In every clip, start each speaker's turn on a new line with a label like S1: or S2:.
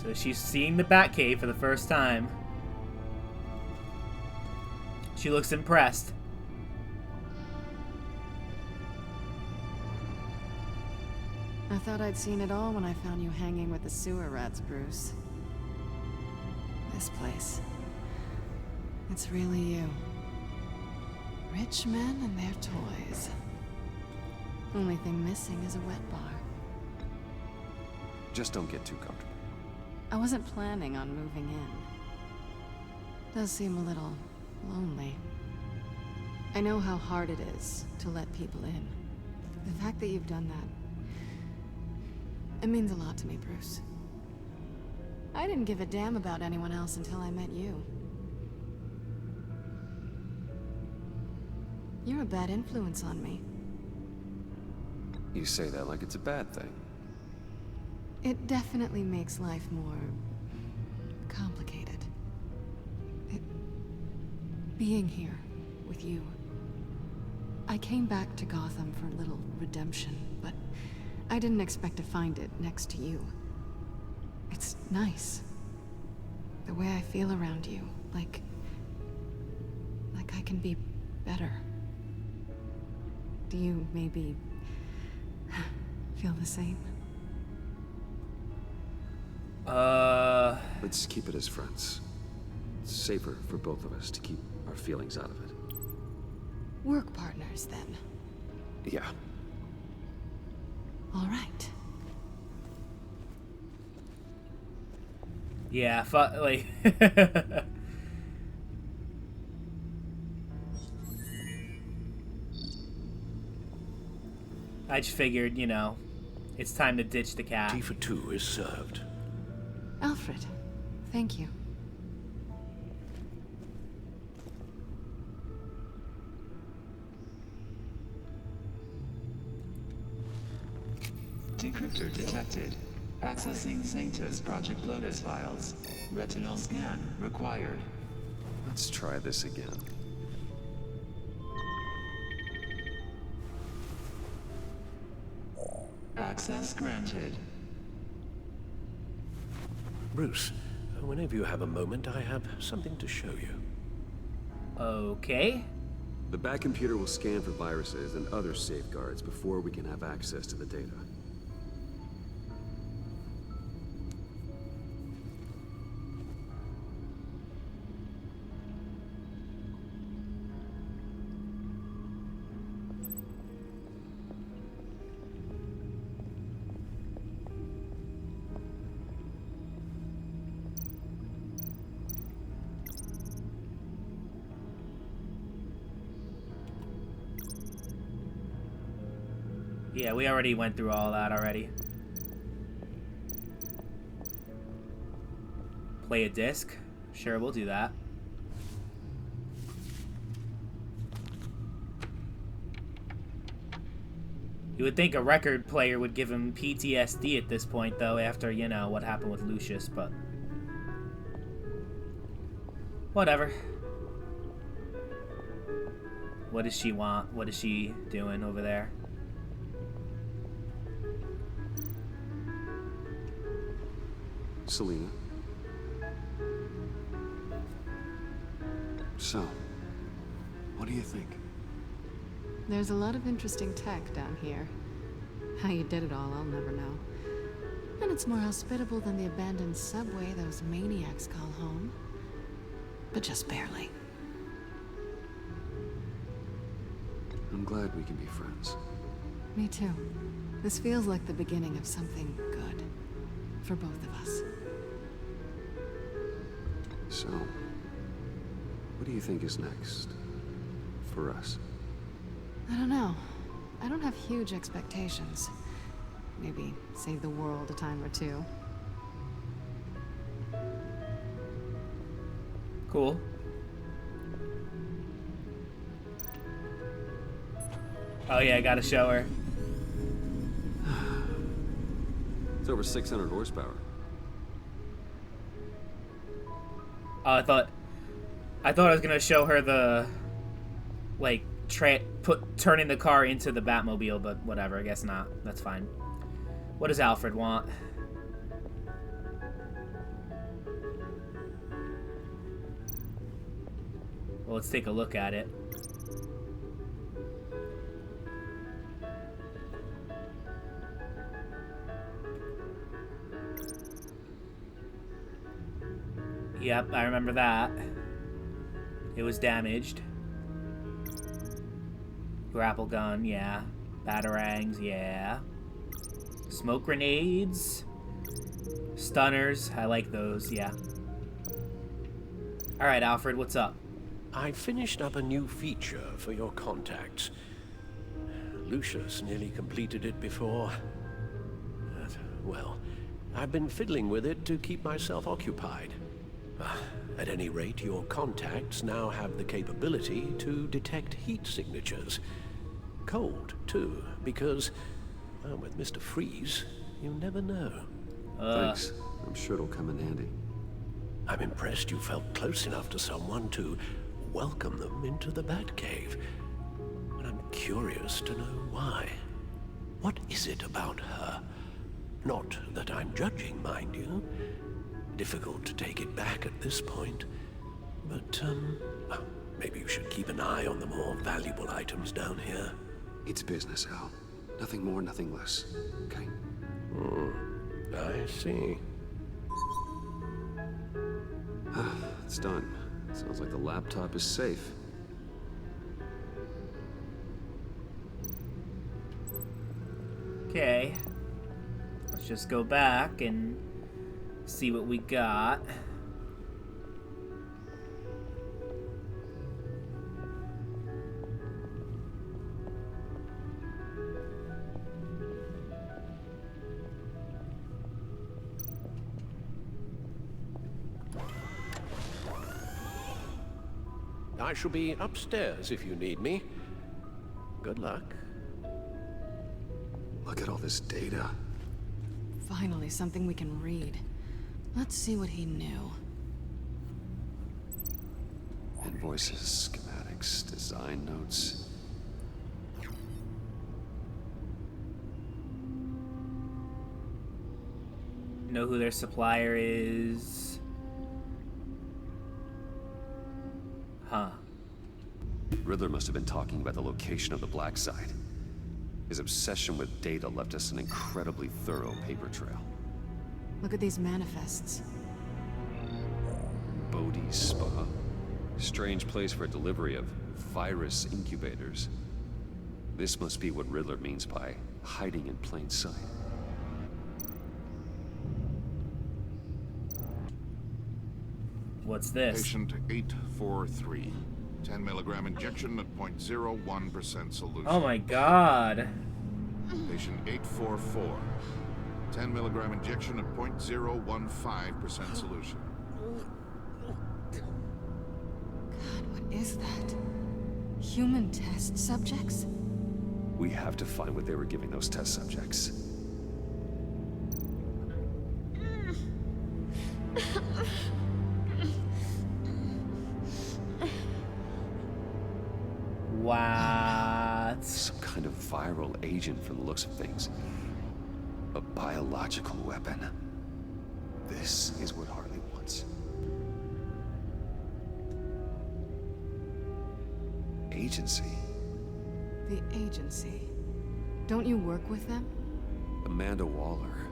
S1: So she's seeing the Batcave for the first time. She looks impressed.
S2: I thought I'd seen it all when I found you hanging with the sewer rats, Bruce. This place. It's really you. Rich men and their toys. Only thing missing is a wet bar.
S3: Just don't get too comfortable.
S2: I wasn't planning on moving in. Does seem a little lonely. I know how hard it is to let people in. The fact that you've done that, it means a lot to me, Bruce. I didn't give a damn about anyone else until I met you. You're a bad influence on me.
S3: You say that like it's a bad thing.
S2: It definitely makes life more complicated. Being here with you. I came back to Gotham for a little redemption, but I didn't expect to find it next to you. It's nice. The way I feel around you, like I can be better. Do you maybe feel the same?
S3: Let's keep it as friends. It's safer for both of us to keep our feelings out of it.
S2: Work partners, then.
S3: Yeah.
S2: All right.
S1: Yeah, like... I just figured, you know, it's time to ditch the cat.
S4: Tea for two is served.
S2: Alfred, thank you.
S5: Decryptor detected. Accessing Sanctus Project Lotus files. Retinal scan required.
S3: Let's try this again.
S5: Access granted.
S4: Bruce, whenever you have a moment, I have something to show you.
S1: Okay.
S3: The Bat computer will scan for viruses and other safeguards before we can have access to the data.
S1: Yeah, we already went through all that already. Play a disc? Sure, we'll do that. You would think a record player would give him PTSD at this point, though, after, you know, what happened with Lucius, but... whatever. What does she want? What is she doing over there?
S3: Selina. So, what do you think?
S2: There's a lot of interesting tech down here. How you did it all, I'll never know. And it's more hospitable than the abandoned subway those maniacs call home. But just barely.
S3: I'm glad we can be friends.
S2: Me too. This feels like the beginning of something good. For both of us.
S3: So, what do you think is next? For us?
S2: I don't know. I don't have huge expectations. Maybe save the world a time or two.
S1: Cool. Oh yeah, I gotta show her.
S3: It's over 600 horsepower.
S1: Oh, I thought I was gonna show her the, like, turning the car into the Batmobile, but whatever, I guess not. That's fine. What does Alfred want? Well, let's take a look at it. Yep, I remember that. It was damaged. Grapple gun, yeah. Batarangs, yeah. Smoke grenades. Stunners, I like those, yeah. Alright, Alfred, what's up?
S4: I finished up a new feature for your contacts. Lucius nearly completed it before. But, well, I've been fiddling with it to keep myself occupied. At any rate, your contacts now have the capability to detect heat signatures. Cold, too, because, well, with Mr. Freeze, you never know.
S3: Thanks. I'm sure it'll come in handy.
S4: I'm impressed you felt close enough to someone to welcome them into the Batcave. And I'm curious to know why. What is it about her? Not that I'm judging, mind you. Difficult to take it back at this point. But, maybe you should keep an eye on the more valuable items down here.
S3: It's business, Al. Nothing more, nothing less. Okay?
S4: I see.
S3: It's done. Sounds like the laptop is safe.
S1: Okay. Let's just go back and see what we got.
S4: I shall be upstairs if you need me. Good luck.
S3: Look at all this data.
S2: Finally, something we can read. Let's see what he knew.
S3: Invoices, schematics, design notes.
S1: Know who their supplier is. Huh.
S3: Riddler must have been talking about the location of the black site. His obsession with data left us an incredibly thorough paper trail.
S2: Look at these manifests.
S3: Bodhi's Spa. Strange place for delivery of virus incubators. This must be what Riddler means by hiding in plain sight.
S1: What's this?
S6: Patient 843. 10 milligram injection at 0.01% solution.
S1: Oh my god.
S6: Patient 844. 10 milligram injection at 0.015% solution.
S2: God, what is that? Human test subjects?
S3: We have to find what they were giving those test subjects.
S1: What?
S3: Some kind of viral agent from the looks of things. A biological weapon. This is what Harley wants. Agency.
S2: The agency. Don't you work with them?
S3: Amanda Waller.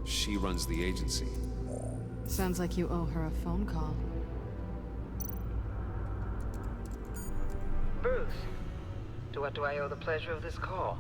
S3: She runs the agency.
S2: Sounds like you owe her a phone call.
S7: Bruce, to what do I owe the pleasure of this call?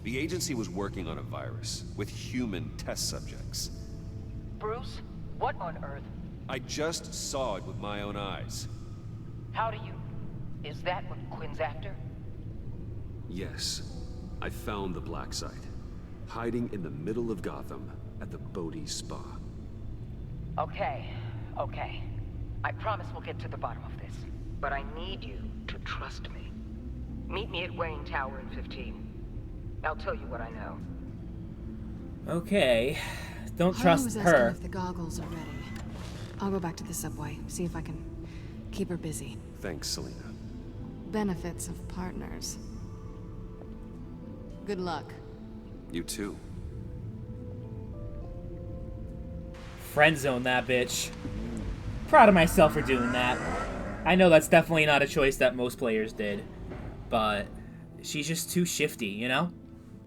S3: The agency was working on a virus with human test subjects.
S7: Bruce, what on earth?
S3: I just saw it with my own eyes.
S7: How do you... Is that what Quinn's after?
S3: Yes. I found the black site. Hiding in the middle of Gotham at the Bodhi Spa.
S7: Okay. I promise we'll get to the bottom of this. But I need you to trust me. Meet me at Wayne Tower in 15. I'll tell you what I know.
S1: Okay. Don't
S2: Harley
S1: trust
S2: was asking
S1: her.
S2: if the goggles are ready. I'll go back to the subway, see if I can keep her busy.
S3: Thanks, Selena.
S2: Benefits of partners. Good luck.
S3: You too.
S1: Friend zone that bitch. Proud of myself for doing that. I know that's definitely not a choice that most players did, but she's just too shifty, you know?